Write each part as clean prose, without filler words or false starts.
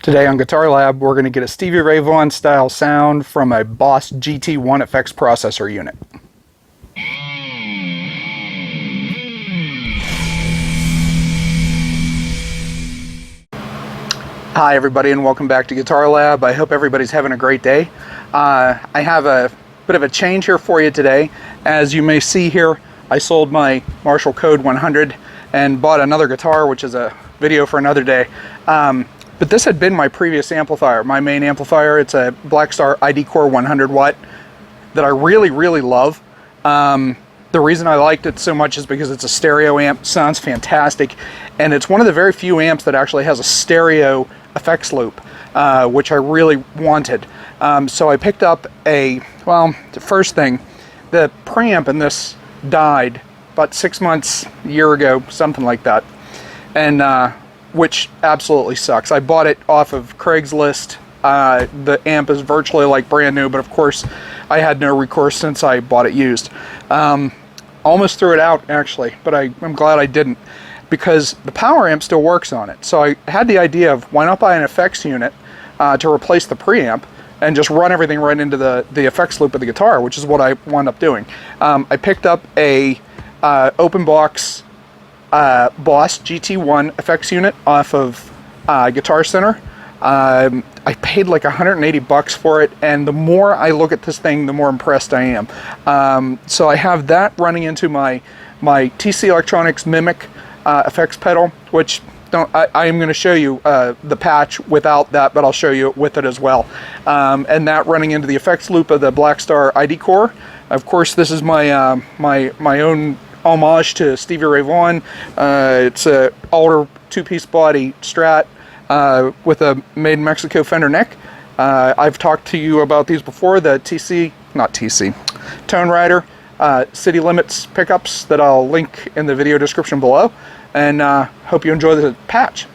Today on Guitar Lab, we're going to get a Stevie Ray Vaughan style sound from a Boss GT1 effects processor unit. Hi everybody and welcome back to Guitar Lab. I hope everybody's having a great day. I have a bit of a change here for you today. As you may see here, I sold my Marshall Code 100 and bought another guitar, which is a video for another day. But this had been my previous amplifier, my main amplifier. It's a Blackstar ID Core 100 watt that I really love. The reason I liked it so much is because it's a stereo amp, sounds fantastic, and it's one of the very few amps that actually has a stereo effects loop, which I really wanted. So I picked up the first thing, the preamp in this died about 6 months, a year ago, something like that, and which absolutely sucks. I bought it off of Craigslist. The amp is virtually like brand new, but of course I had no recourse since I bought it used. Almost threw it out actually, but I'm glad I didn't, because the power amp still works on it. So I had the idea of, why not buy an effects unit to replace the preamp and just run everything right into the effects loop of the guitar, which is what I wound up doing. I picked up a open box Boss GT1 effects unit off of Guitar Center. I paid like 180 bucks for it, and the more I look at this thing, the more impressed I am. So I have that running into my TC Electronics Mimiq effects pedal, which I am going to show you the patch without that, but I'll show you with it as well. And that running into the effects loop of the Blackstar ID Core. Of course, this is my my own homage to Stevie Ray Vaughan. It's a older two-piece body Strat with a made in Mexico Fender neck. I've talked to you about these before, the Tonerider City Limits pickups that I'll link in the video description below, and hope you enjoy the patch.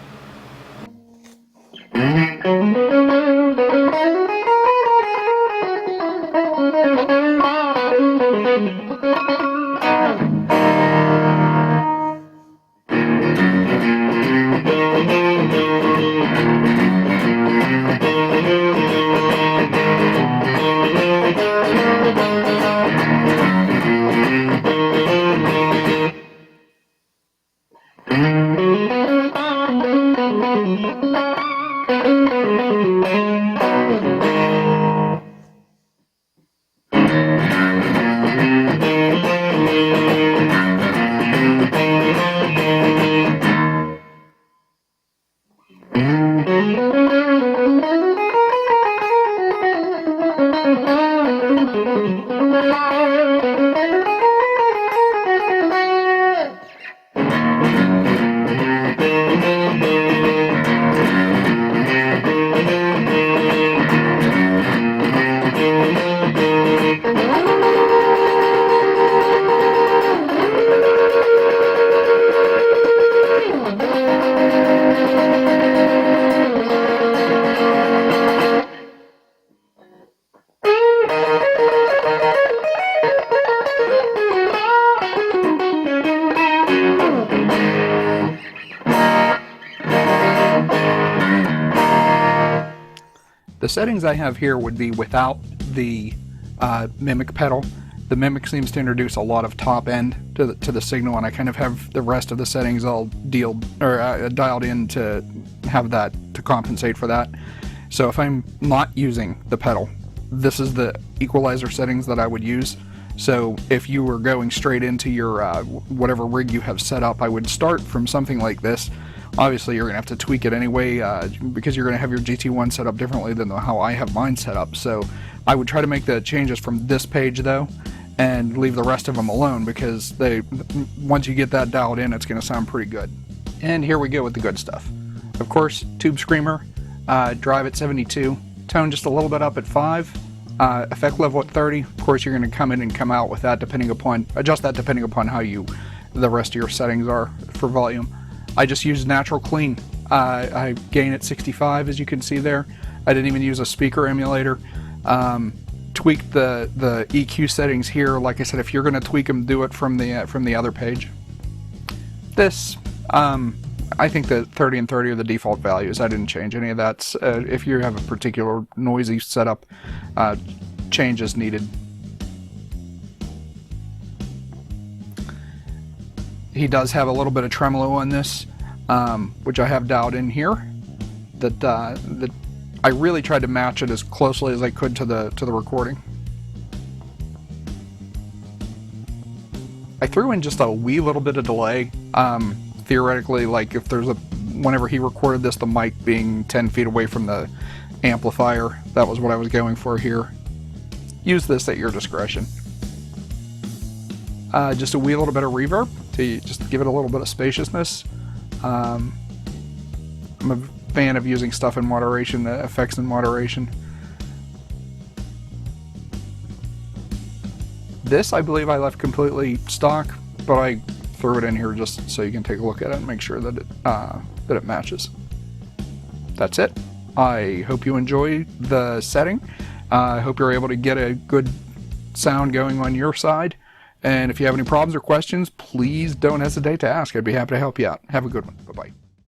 The settings I have here would be without the Mimiq pedal. The Mimiq seems to introduce a lot of top end to the signal, and I kind of have the rest of the settings all dialed in to have that to compensate for that. So if I'm not using the pedal, this is the equalizer settings that I would use. So if you were going straight into your whatever rig you have set up, I would start from something like this. Obviously you're going to have to tweak it anyway, because you're going to have your GT1 set up differently than how I have mine set up. So I would try to make the changes from this page though, and leave the rest of them alone, because once you get that dialed in, it's going to sound pretty good. And here we go with the good stuff. Of course, tube screamer, drive at 72, tone just a little bit up at 5, effect level at 30. Of course you're going to come in and come out with that adjust that depending upon how the rest of your settings are for volume. I just use natural clean. I gain at 65, as you can see there. I didn't even use a speaker emulator. Tweaked the EQ settings here. Like I said, if you're going to tweak them, do it from the other page. This I think that 30 and 30 are the default values. I didn't change any of that. If you have a particular noisy setup, change is needed. He does have a little bit of tremolo on this, which I have dialed in here. That I really tried to match it as closely as I could to the recording. I threw in just a wee little bit of delay. Theoretically, like if there's whenever he recorded this, the mic being 10 feet away from the amplifier, that was what I was going for here. Use this at your discretion. Just a wee little bit of reverb to just give it a little bit of spaciousness. I'm a fan of using stuff in moderation, effects in moderation. This, I believe I left completely stock, but I threw it in here just so you can take a look at it and make sure that it matches. That's it. I hope you enjoy the setting. I hope you're able to get a good sound going on your side. And if you have any problems or questions, please don't hesitate to ask. I'd be happy to help you out. Have a good one. Bye-bye.